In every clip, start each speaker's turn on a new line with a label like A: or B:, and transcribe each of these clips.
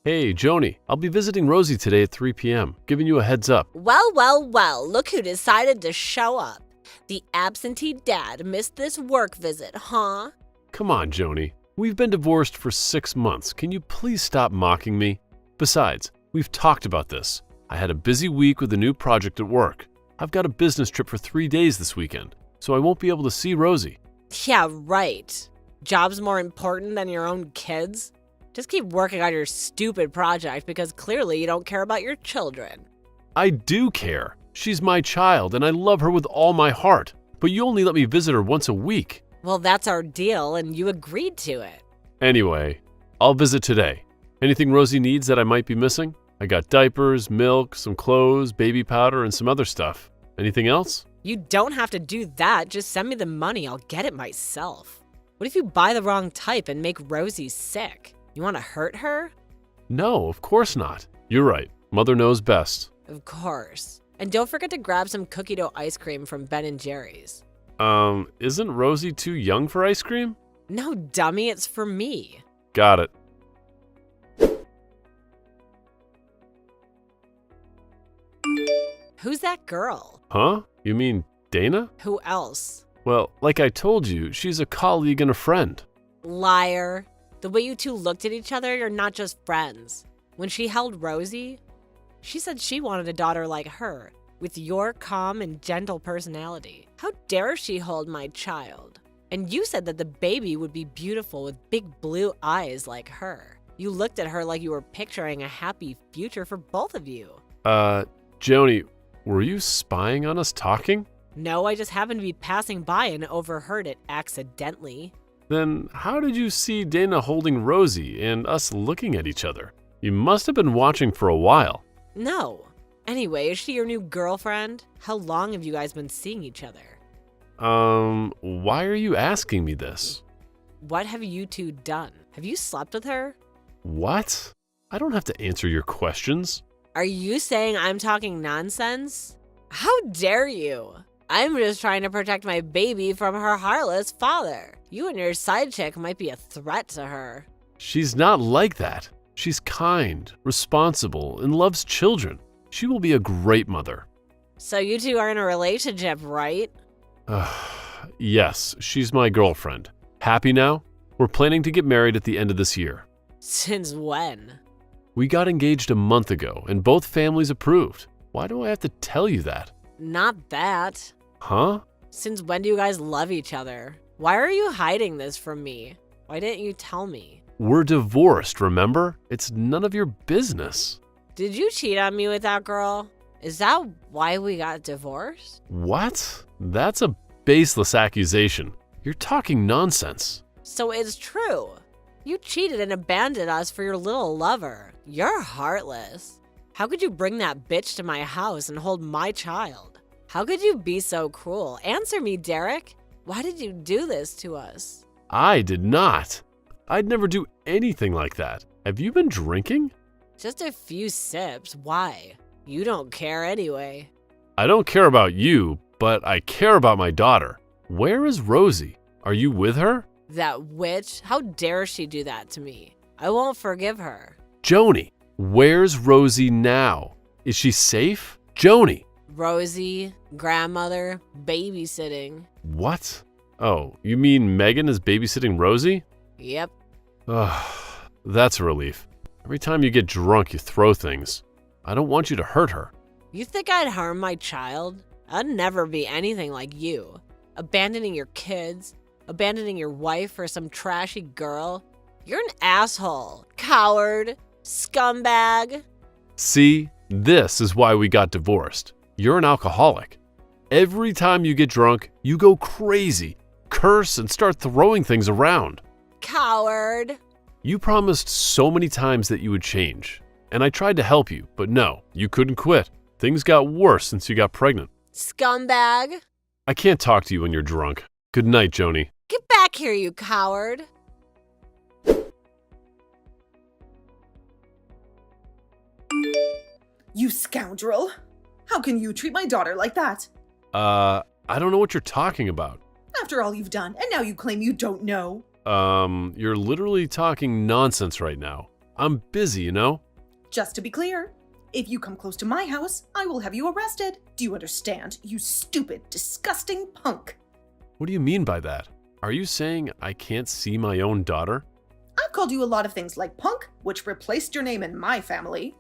A: Hey, Joni, I'll be visiting Rosie today at 3 p.m., giving you a heads up.
B: Well, look who decided to show up. The absentee dad missed this work visit, huh?
A: Come on, Joni. We've been divorced for 6 months. Can you please stop mocking me? Besides, we've talked about this. I had a busy week with a new project at work. I've got a business trip for 3 days this weekend, so I won't be able to see Rosie.
B: Yeah, right. Job's more important than your own kids? Just keep working on your stupid project because clearly you don't care about your children.
A: I do care. She's my child, and I love her with all my heart. But you only let me visit her once a week.
B: Well, that's our deal, and you agreed to it.
A: Anyway, I'll visit today. Anything Rosie needs that I might be missing? I got diapers, milk, some clothes, baby powder, and some other stuff. Anything else?
B: You don't have to do that. Just send me the money. I'll get it myself. What if you buy the wrong type and make Rosie sick? You want to hurt her?
A: No, of course not. You're right. Mother knows best.
B: Of course. And don't forget to grab some cookie dough ice cream from Ben & Jerry's.
A: Isn't Rosie too young for ice cream?
B: No, dummy, it's for me.
A: Got it.
B: Who's that girl?
A: Huh? You mean Dana?
B: Who else?
A: Well, like I told you, she's a colleague and a friend.
B: Liar. The way you two looked at each other, you're not just friends. When she held Rosie, she said she wanted a daughter like her, with your calm and gentle personality. How dare she hold my child? And you said that the baby would be beautiful with big blue eyes like her. You looked at her like you were picturing a happy future for both of you.
A: Joni, were you spying on us talking?
B: No, I just happened to be passing by and overheard it accidentally.
A: Then how did you see Dana holding Rosie and us looking at each other? You must have been watching for a while.
B: No. Anyway, is she your new girlfriend? How long have you guys been seeing each other?
A: Why are you asking me this?
B: What have you two done? Have you slept with her?
A: What? I don't have to answer your questions.
B: Are you saying I'm talking nonsense? How dare you? I'm just trying to protect my baby from her heartless father. You and your side chick might be a threat to her.
A: She's not like that. She's kind, responsible, and loves children. She will be a great mother.
B: So you two are in a relationship, right?
A: Yes, she's my girlfriend. Happy now? We're planning to get married at the end of this year.
B: Since when?
A: We got engaged a month ago, and both families approved. Why do I have to tell you that?
B: Not that.
A: Huh?
B: Since when do you guys love each other? Why are you hiding this from me? Why didn't you tell me?
A: We're divorced, remember? It's none of your business.
B: Did you cheat on me with that girl? Is that why we got divorced?
A: What? That's a baseless accusation. You're talking nonsense.
B: So it's true. You cheated and abandoned us for your little lover. You're heartless. How could you bring that bitch to my house and hold my child? How could you be so cruel? Answer me, Derek. Why did you do this to us?
A: I did not. I'd never do anything like that. Have you been drinking?
B: Just a few sips. Why? You don't care anyway.
A: I don't care about you, but I care about my daughter. Where is Rosie? Are you with her?
B: That witch? How dare she do that to me? I won't forgive her.
A: Joni, where's Rosie now? Is she safe? Joni!
B: Rosie, grandmother, babysitting.
A: What? Oh, you mean Megan is babysitting Rosie?
B: Yep.
A: Ugh, that's a relief. Every time you get drunk, you throw things. I don't want you to hurt her.
B: You think I'd harm my child? I'd never be anything like you. Abandoning your kids, abandoning your wife for some trashy girl. You're an asshole, coward, scumbag.
A: See, this is why we got divorced. You're an alcoholic. Every time you get drunk, you go crazy, curse, and start throwing things around.
B: Coward.
A: You promised so many times that you would change, and I tried to help you, but no, you couldn't quit. Things got worse since you got pregnant.
B: Scumbag.
A: I can't talk to you when you're drunk. Good night, Joni.
B: Get back here, you coward.
C: You scoundrel! How can you treat my daughter like that?
A: I don't know what you're talking about.
C: After all you've done, and now you claim you don't know.
A: You're literally talking nonsense right now. I'm busy, you know?
C: Just to be clear, if you come close to my house, I will have you arrested. Do you understand, you stupid, disgusting punk?
A: What do you mean by that? Are you saying I can't see my own daughter?
C: I've called you a lot of things like punk, which replaced your name in my family.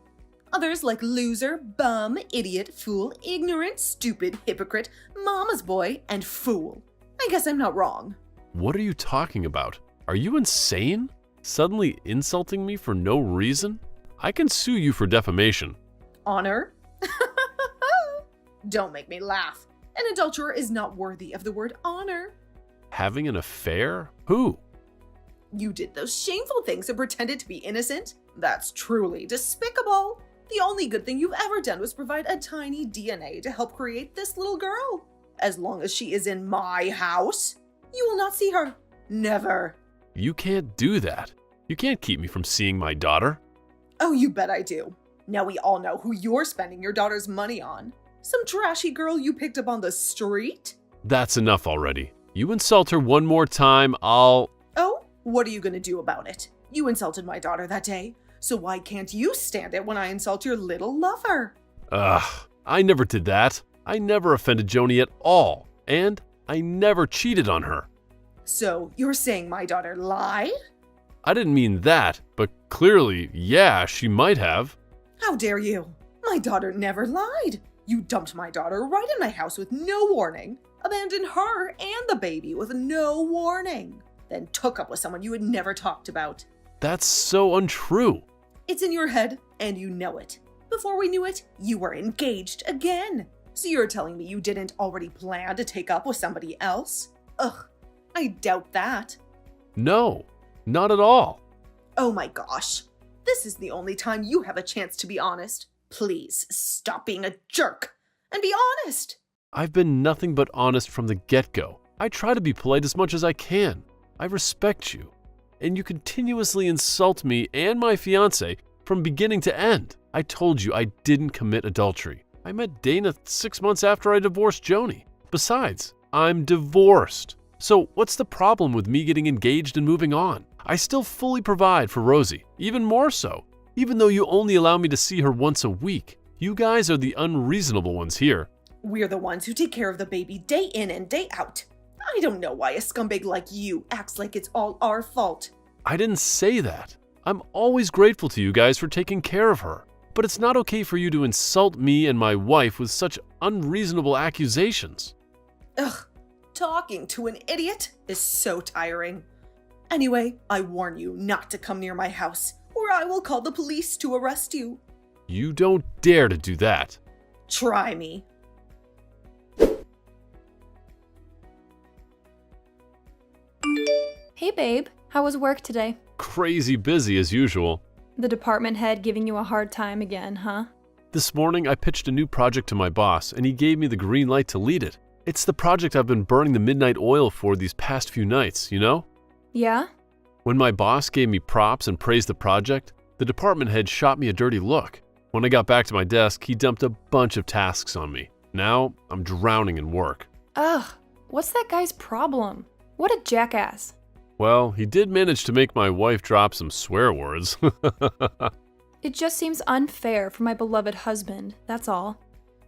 C: Others like loser, bum, idiot, fool, ignorant, stupid, hypocrite, mama's boy, and fool. I guess I'm not wrong.
A: What are you talking about? Are you insane? Suddenly insulting me for no reason? I can sue you for defamation.
C: Honor? Don't make me laugh. An adulterer is not worthy of the word honor.
A: Having an affair? Who?
C: You did those shameful things and pretended to be innocent? That's truly despicable. The only good thing you've ever done was provide a tiny DNA to help create this little girl. As long as she is in my house, you will not see her. Never.
A: You can't do that. You can't keep me from seeing my daughter.
C: Oh, you bet I do. Now we all know who you're spending your daughter's money on. Some trashy girl you picked up on the street?
A: That's enough already. You insult her one more time, I'll...
C: Oh, what are you going to do about it? You insulted my daughter that day, so why can't you stand it when I insult your little lover?
A: I never did that. I never offended Joni at all, and I never cheated on her.
C: So you're saying my daughter lied?
A: I didn't mean that, but clearly, yeah, she might have.
C: How dare you? My daughter never lied. You dumped my daughter right in my house with no warning, abandoned her and the baby with no warning, then took up with someone you had never talked about.
A: That's so untrue.
C: It's in your head, and you know it. Before we knew it, you were engaged again. So you're telling me you didn't already plan to take up with somebody else? Ugh, I doubt that.
A: No, not at all.
C: Oh my gosh. This is the only time you have a chance to be honest. Please stop being a jerk and be honest.
A: I've been nothing but honest from the get-go. I try to be polite as much as I can. I respect you. And you continuously insult me and my fiancé from beginning to end. I told you I didn't commit adultery. I met Danna 6 months after I divorced Joni. Besides, I'm divorced. So what's the problem with me getting engaged and moving on? I still fully provide for Rosie, even more so, even though you only allow me to see her once a week. You guys are the unreasonable ones here.
C: We're the ones who take care of the baby day in and day out. I don't know why a scumbag like you acts like it's all our fault.
A: I didn't say that. I'm always grateful to you guys for taking care of her. But it's not okay for you to insult me and my wife with such unreasonable accusations.
C: Ugh, talking to an idiot is so tiring. Anyway, I warn you not to come near my house, or I will call the police to arrest you.
A: You don't dare to do that.
C: Try me.
D: Hey babe, how was work today?
A: Crazy busy as usual.
D: The department head giving you a hard time again, huh?
A: This morning I pitched a new project to my boss and he gave me the green light to lead it. It's the project I've been burning the midnight oil for these past few nights, you know?
D: Yeah?
A: When my boss gave me props and praised the project, the department head shot me a dirty look. When I got back to my desk, he dumped a bunch of tasks on me. Now I'm drowning in work.
D: Ugh, what's that guy's problem? What a jackass.
A: Well, he did manage to make my wife drop some swear words.
D: It just seems unfair for my beloved husband, that's all.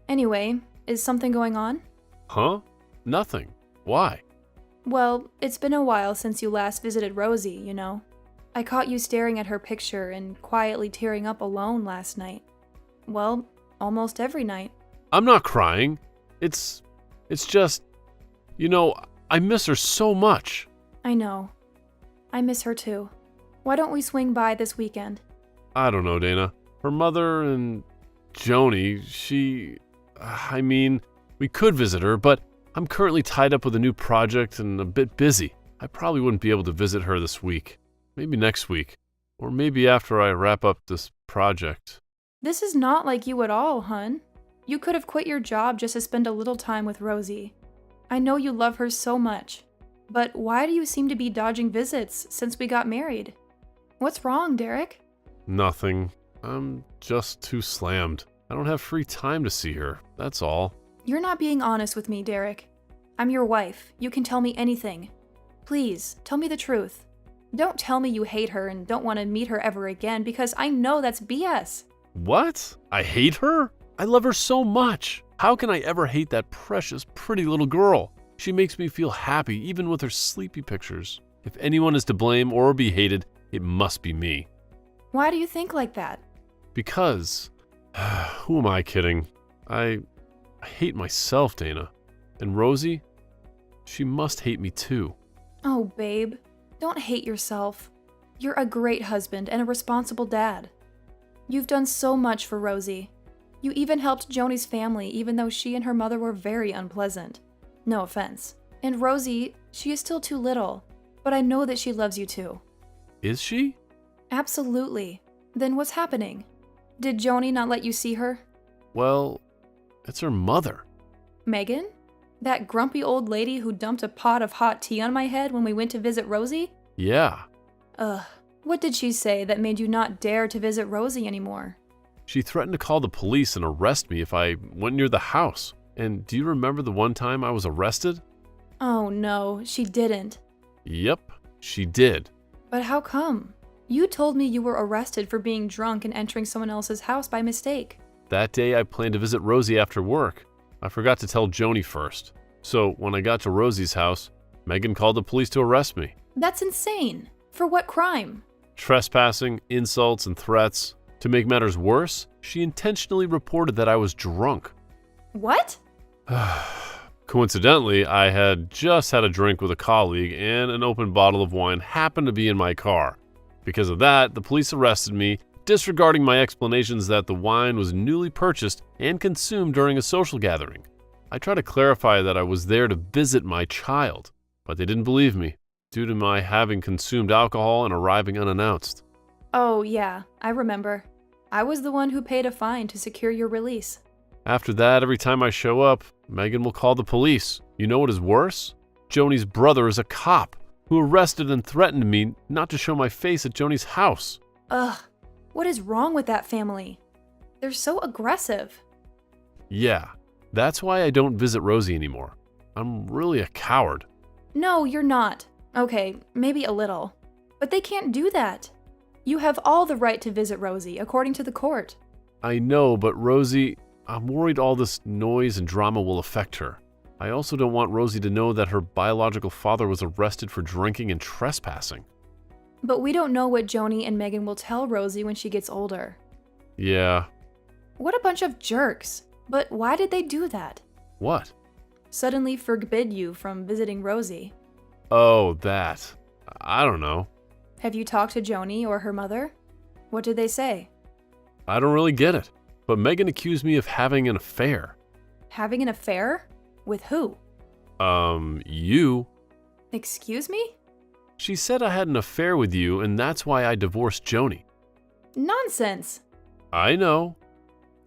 D: Anyway, is something going on?
A: Huh? Nothing. Why?
D: Well, it's been a while since you last visited Rosie, you know. I caught you staring at her picture and quietly tearing up alone last night. Well, almost every night.
A: I'm not crying. It's just, you know, I miss her so much.
D: I know. I miss her too. Why don't we swing by this weekend?
A: I don't know, Danna. Her mother and Joni, we could visit her, but I'm currently tied up with a new project and a bit busy. I probably wouldn't be able to visit her this week. Maybe next week. Or maybe after I wrap up this project.
D: This is not like you at all, hun. You could have quit your job just to spend a little time with Rosie. I know you love her so much. But why do you seem to be dodging visits since we got married? What's wrong, Derek?
A: Nothing. I'm just too slammed. I don't have free time to see her, that's all.
D: You're not being honest with me, Derek. I'm your wife. You can tell me anything. Please, tell me the truth. Don't tell me you hate her and don't want to meet her ever again, because I know that's BS.
A: What? I hate her? I love her so much. How can I ever hate that precious, pretty little girl? She makes me feel happy even with her sleepy pictures. If anyone is to blame or be hated, it must be me.
D: Why do you think like that?
A: Because, who am I kidding? I hate myself, Dana. And Rosie, she must hate me too.
D: Oh, babe, don't hate yourself. You're a great husband and a responsible dad. You've done so much for Rosie. You even helped Joni's family, even though she and her mother were very unpleasant. No offense. And Rosie, she is still too little, but I know that she loves you too.
A: Is she?
D: Absolutely. Then what's happening? Did Joni not let you see her?
A: Well, it's her mother.
D: Megan? That grumpy old lady who dumped a pot of hot tea on my head when we went to visit Rosie?
A: Yeah.
D: Ugh. What did she say that made you not dare to visit Rosie anymore?
A: She threatened to call the police and arrest me if I went near the house. And do you remember the one time I was arrested?
D: Oh no, she didn't.
A: Yep, she did.
D: But how come? You told me you were arrested for being drunk and entering someone else's house by mistake.
A: That day I planned to visit Rosie after work. I forgot to tell Joni first. So when I got to Rosie's house, Megan called the police to arrest me.
D: That's insane. For what crime?
A: Trespassing, insults, and threats. To make matters worse, she intentionally reported that I was drunk.
D: What?
A: Coincidentally, I had just had a drink with a colleague and an open bottle of wine happened to be in my car. Because of that, the police arrested me, disregarding my explanations that the wine was newly purchased and consumed during a social gathering. I tried to clarify that I was there to visit my child, but they didn't believe me, due to my having consumed alcohol and arriving unannounced.
D: Oh yeah, I remember. I was the one who paid a fine to secure your release.
A: After that, every time I show up, Megan will call the police. You know what is worse? Joni's brother is a cop who arrested and threatened me not to show my face at Joni's house.
D: Ugh, what is wrong with that family? They're so aggressive.
A: Yeah, that's why I don't visit Rosie anymore. I'm really a coward.
D: No, you're not. Okay, maybe a little. But they can't do that. You have all the right to visit Rosie, according to the court.
A: I know, but Rosie, I'm worried all this noise and drama will affect her. I also don't want Rosie to know that her biological father was arrested for drinking and trespassing.
D: But we don't know what Joni and Megan will tell Rosie when she gets older.
A: Yeah.
D: What a bunch of jerks. But why did they do that?
A: What?
D: Suddenly forbid you from visiting Rosie.
A: Oh, that. I don't know.
D: Have you talked to Joni or her mother? What did they say?
A: I don't really get it. But Megan accused me of having an affair.
D: Having an affair? With who?
A: You.
D: Excuse me?
A: She said I had an affair with you and that's why I divorced Joni.
D: Nonsense.
A: I know.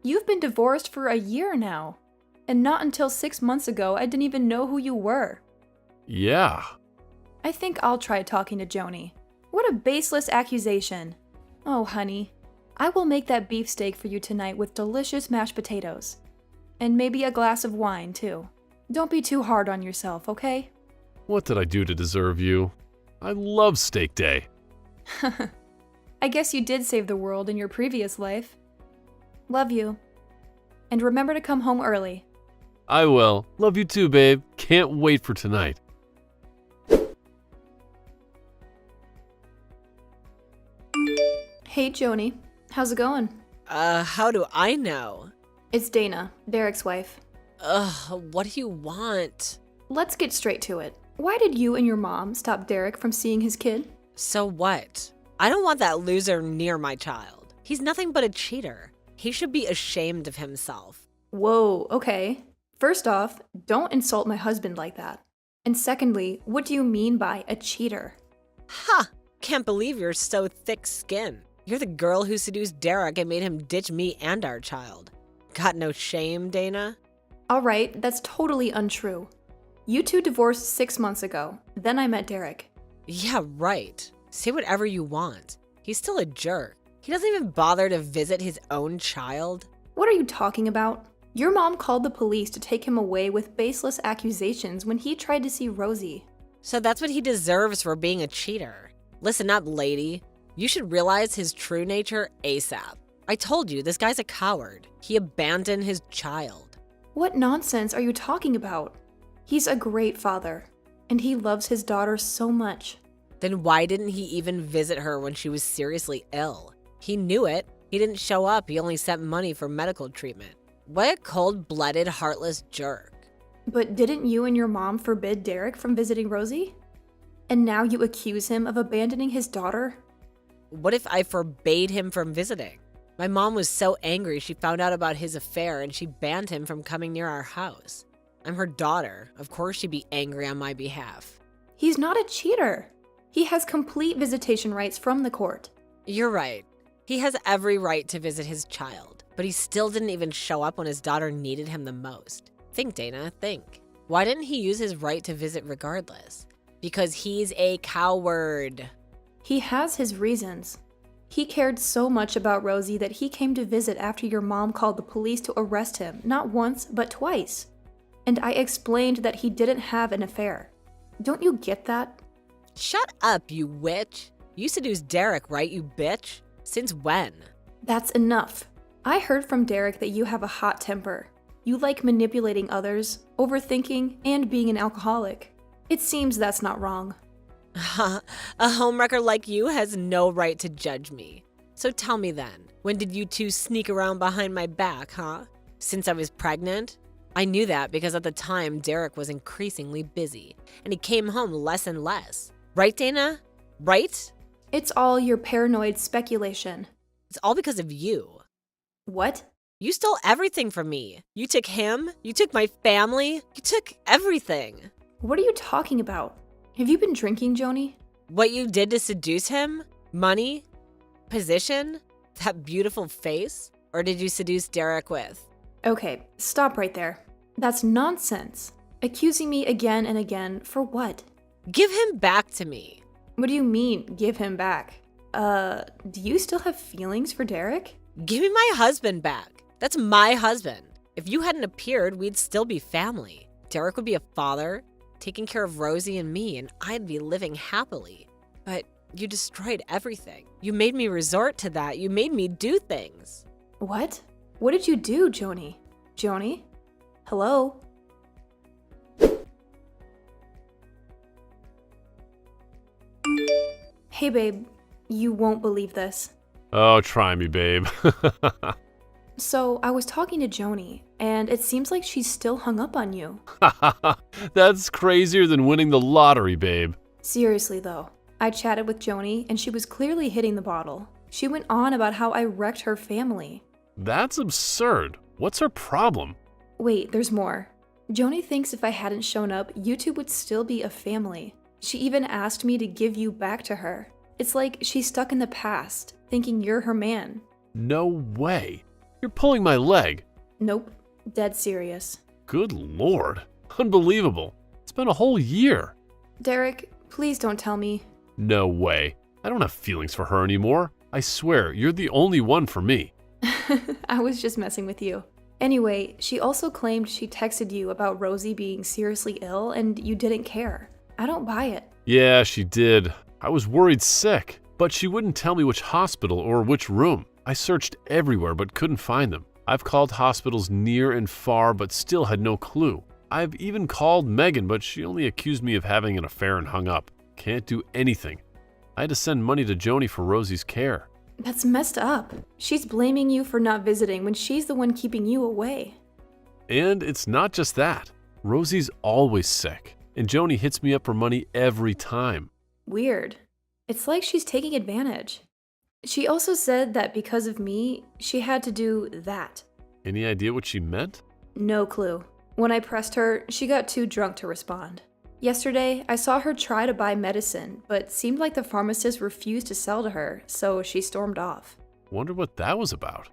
D: You've been divorced for a year now. And not until 6 months ago I didn't even know who you were.
A: Yeah.
D: I think I'll try talking to Joni. What a baseless accusation. Oh, honey. I will make that beefsteak for you tonight with delicious mashed potatoes. And maybe a glass of wine, too. Don't be too hard on yourself, okay?
A: What did I do to deserve you? I love steak day.
D: I guess you did save the world in your previous life. Love you. And remember to come home early.
A: I will. Love you too, babe. Can't wait for tonight.
D: Hey, Joni. How's it going?
B: How do I know?
D: It's Dana, Derek's wife.
B: What do you want?
D: Let's get straight to it. Why did you and your mom stop Derek from seeing his kid?
B: So what? I don't want that loser near my child. He's nothing but a cheater. He should be ashamed of himself.
D: Whoa, okay. First off, don't insult my husband like that. And secondly, what do you mean by a cheater?
B: Ha! Can't believe you're so thick-skinned. You're the girl who seduced Derek and made him ditch me and our child. Got no shame, Dana?
D: Alright, that's totally untrue. You two divorced 6 months ago. Then I met Derek.
B: Yeah, right. Say whatever you want. He's still a jerk. He doesn't even bother to visit his own child.
D: What are you talking about? Your mom called the police to take him away with baseless accusations when he tried to see Rosie.
B: So that's what he deserves for being a cheater. Listen up, lady. You should realize his true nature ASAP. I told you, this guy's a coward. He abandoned his child.
D: What nonsense are you talking about? He's a great father, and he loves his daughter so much.
B: Then why didn't he even visit her when she was seriously ill? He knew it. He didn't show up. He only sent money for medical treatment. What a cold-blooded, heartless jerk.
D: But didn't you and your mom forbid Derek from visiting Rosie? And now you accuse him of abandoning his daughter?
B: What if I forbade him from visiting? My mom was so angry she found out about his affair and she banned him from coming near our house. I'm her daughter. Of course she'd be angry on my behalf.
D: He's not a cheater. He has complete visitation rights from the court.
B: You're right. He has every right to visit his child, but he still didn't even show up when his daughter needed him the most. Think, Dana, think. Why didn't he use his right to visit regardless? Because he's a coward.
D: He has his reasons. He cared so much about Rosie that he came to visit after your mom called the police to arrest him, not once, but twice. And I explained that he didn't have an affair. Don't you get that?
B: Shut up, you witch. You seduced Derek, right, you bitch? Since when?
D: That's enough. I heard from Derek that you have a hot temper. You like manipulating others, overthinking, and being an alcoholic. It seems that's not wrong.
B: A homewrecker like you has no right to judge me. So tell me then, when did you two sneak around behind my back, huh? Since I was pregnant? I knew that because at the time Derek was increasingly busy, and he came home less and less. Right, Dana? Right?
D: It's all your paranoid speculation.
B: It's all because of you.
D: What?
B: You stole everything from me. You took him, you took my family, you took everything.
D: What are you talking about? Have you been drinking, Joni?
B: What you did to seduce him? Money? Position? That beautiful face? Or did you seduce Derek with?
D: Okay, stop right there. That's nonsense. Accusing me again and again for what?
B: Give him back to me.
D: What do you mean, give him back? Do you still have feelings for Derek?
B: Give me my husband back. That's my husband. If you hadn't appeared, we'd still be family. Derek would be a father, taking care of Rosie and me, and I'd be living happily. But you destroyed everything. You made me resort to that. You made me do things.
D: What? What did you do, Joni? Joni? Hello? Hey, babe. You won't believe this.
A: Oh, try me, babe.
D: So, I was talking to Joni, and it seems like she's still hung up on you.
A: That's crazier than winning the lottery, babe.
D: Seriously, though. I chatted with Joni, and she was clearly hitting the bottle. She went on about how I wrecked her family.
A: That's absurd. What's her problem?
D: Wait, there's more. Joni thinks if I hadn't shown up, you two would still be a family. She even asked me to give you back to her. It's like she's stuck in the past, thinking you're her man.
A: No way. You're pulling my leg.
D: Nope. Dead serious.
A: Good Lord. Unbelievable. It's been a whole year.
D: Derek, please don't tell me.
A: No way. I don't have feelings for her anymore. I swear, you're the only one for me.
D: I was just messing with you. Anyway, she also claimed she texted you about Rosie being seriously ill and you didn't care. I don't buy it.
A: Yeah, she did. I was worried sick, but she wouldn't tell me which hospital or which room. I searched everywhere but couldn't find them. I've called hospitals near and far but still had no clue. I've even called Megan, but she only accused me of having an affair and hung up. Can't do anything. I had to send money to Joni for Rosie's care.
D: That's messed up. She's blaming you for not visiting when she's the one keeping you away.
A: And it's not just that. Rosie's always sick, and Joni hits me up for money every time.
D: Weird. It's like she's taking advantage. She also said that because of me, she had to do that.
A: Any idea what she meant?
D: No clue. When I pressed her, she got too drunk to respond. Yesterday, I saw her try to buy medicine, but seemed like the pharmacist refused to sell to her, so she stormed off.
A: Wonder what that was about.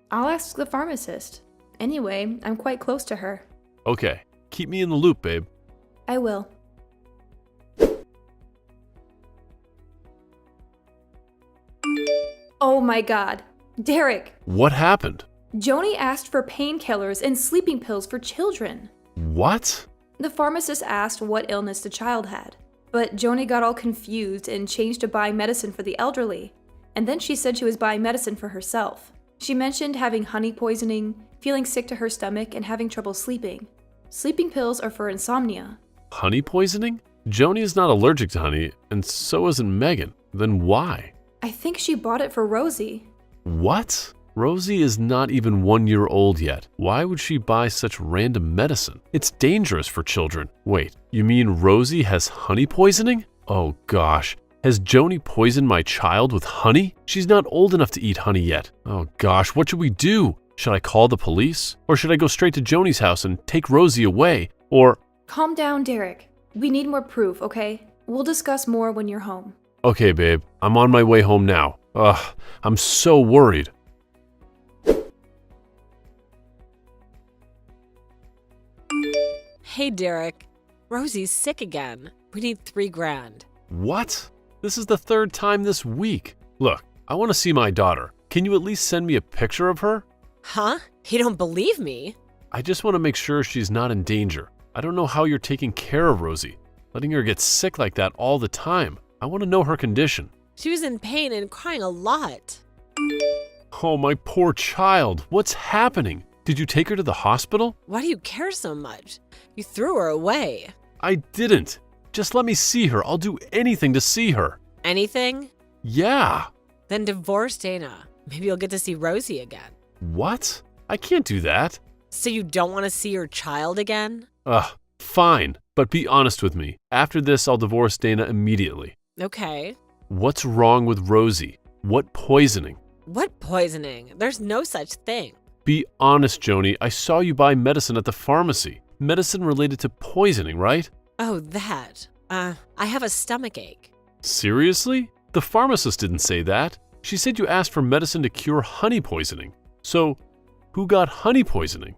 D: I'll ask the pharmacist. Anyway, I'm quite close to her.
A: Okay, keep me in the loop, babe.
D: I will. Oh my god. Derek!
A: What happened?
D: Joni asked for painkillers and sleeping pills for children.
A: What?
D: The pharmacist asked what illness the child had. But Joni got all confused and changed to buying medicine for the elderly. And then she said she was buying medicine for herself. She mentioned having honey poisoning, feeling sick to her stomach, and having trouble sleeping. Sleeping pills are for insomnia.
A: Honey poisoning? Joni is not allergic to honey, and so isn't Megan. Then why?
D: I think she bought it for Rosie.
A: What? Rosie is not even 1 year old yet. Why would she buy such random medicine? It's dangerous for children. Wait, you mean Rosie has honey poisoning? Oh gosh. Has Joni poisoned my child with honey? She's not old enough to eat honey yet. Oh gosh, what should we do? Should I call the police? Or should I go straight to Joni's house and take Rosie away? Or...
D: Calm down, Derek. We need more proof, okay? We'll discuss more when you're home.
A: Okay, babe. I'm on my way home now. Ugh, I'm so worried.
B: Hey, Derek. Rosie's sick again. We need $3,000.
A: What? This is the third time this week. Look, I want to see my daughter. Can you at least send me a picture of her?
B: Huh? You don't believe me?
A: I just want to make sure she's not in danger. I don't know how you're taking care of Rosie, letting her get sick like that all the time. I want to know her condition.
B: She was in pain and crying a lot.
A: Oh, my poor child. What's happening? Did you take her to the hospital?
B: Why do you care so much? You threw her away.
A: I didn't. Just let me see her. I'll do anything to see her.
B: Anything?
A: Yeah.
B: Then divorce Dana. Maybe you'll get to see Rosie again.
A: What? I can't do that.
B: So you don't want to see your child again?
A: Fine. But be honest with me. After this, I'll divorce Dana immediately.
B: Okay.
A: What's wrong with Rosie? What poisoning?
B: What poisoning? There's no such thing.
A: Be honest, Joni. I saw you buy medicine at the pharmacy. Medicine related to poisoning, right?
B: Oh, that. I have a stomach ache.
A: Seriously? The pharmacist didn't say that. She said you asked for medicine to cure honey poisoning. So, who got honey poisoning?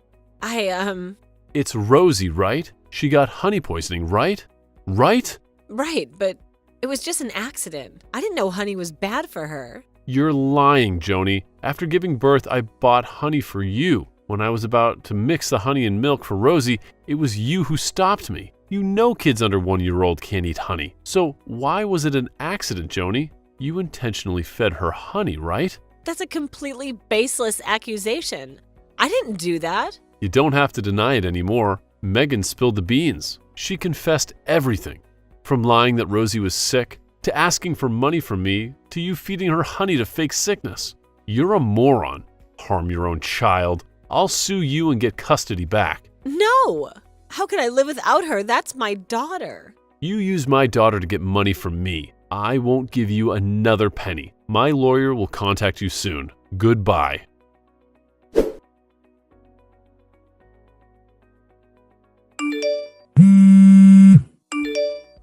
B: It's
A: Rosie, right? She got honey poisoning, right? Right?
B: Right, but it was just an accident. I didn't know honey was bad for her.
A: You're lying, Joni. After giving birth, I bought honey for you. When I was about to mix the honey and milk for Rosie, it was you who stopped me. You know kids under 1 year old can't eat honey. So why was it an accident, Joni? You intentionally fed her honey, right?
B: That's a completely baseless accusation. I didn't do that.
A: You don't have to deny it anymore. Megan spilled the beans. She confessed everything. From lying that Rosie was sick, to asking for money from me, to you feeding her honey to fake sickness. You're a moron. Harm your own child. I'll sue you and get custody back.
B: No! How could I live without her? That's my daughter.
A: You use my daughter to get money from me. I won't give you another penny. My lawyer will contact you soon. Goodbye.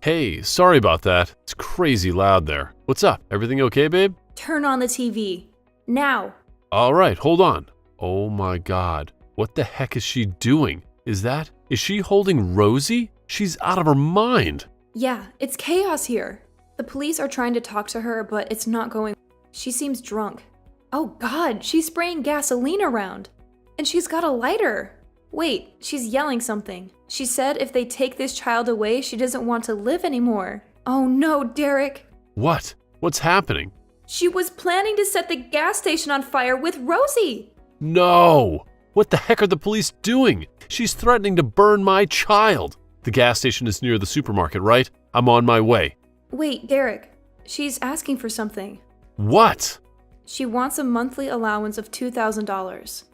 A: Hey, sorry about that. It's crazy loud there. What's up? Everything okay, babe?
D: Turn on the TV. Now.
A: All right, hold on. Oh my God. What the heck is she doing? Is she holding Rosie? She's out of her mind.
D: Yeah, it's chaos here. The police are trying to talk to her, but it's not going. She seems drunk. Oh God, she's spraying gasoline around. And she's got a lighter. Wait, she's yelling something. She said if they take this child away, she doesn't want to live anymore. Oh no, Derek.
A: What? What's happening?
D: She was planning to set the gas station on fire with Rosie.
A: No! What the heck are the police doing? She's threatening to burn my child. The gas station is near the supermarket, right? I'm on my way.
D: Wait, Derek. She's asking for something.
A: What?
D: She wants a monthly allowance of $2,000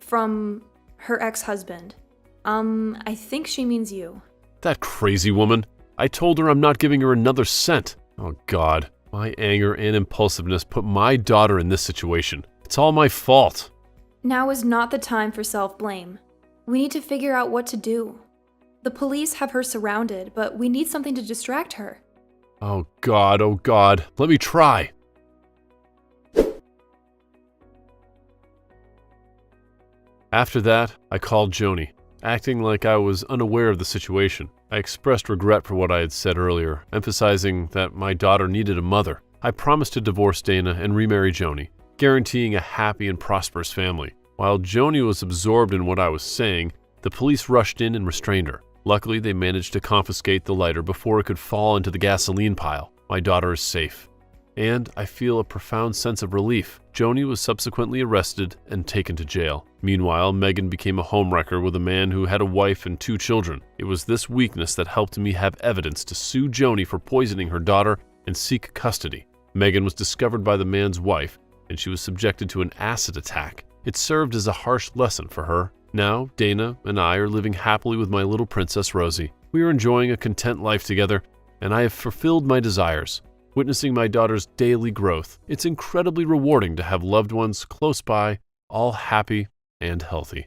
D: from her ex-husband. I think she means you.
A: That crazy woman. I told her I'm not giving her another cent. Oh God, my anger and impulsiveness put my daughter in this situation. It's all my fault.
D: Now is not the time for self-blame. We need to figure out what to do. The police have her surrounded, but we need something to distract her.
A: Oh God, let me try. After that, I called Joni, acting like I was unaware of the situation. I expressed regret for what I had said earlier, emphasizing that my daughter needed a mother. I promised to divorce Dana and remarry Joni, guaranteeing a happy and prosperous family. While Joni was absorbed in what I was saying, the police rushed in and restrained her. Luckily, they managed to confiscate the lighter before it could fall into the gasoline pile. My daughter is safe. And I feel a profound sense of relief. Joni was subsequently arrested and taken to jail. Meanwhile, Megan became a homewrecker with a man who had a wife and 2 children. It was this weakness that helped me have evidence to sue Joni for poisoning her daughter and seek custody. Megan was discovered by the man's wife, and she was subjected to an acid attack. It served as a harsh lesson for her. Now, Danna and I are living happily with my little princess Rosie. We are enjoying a content life together, and I have fulfilled my desires. Witnessing my daughter's daily growth, it's incredibly rewarding to have loved ones close by, all happy and healthy.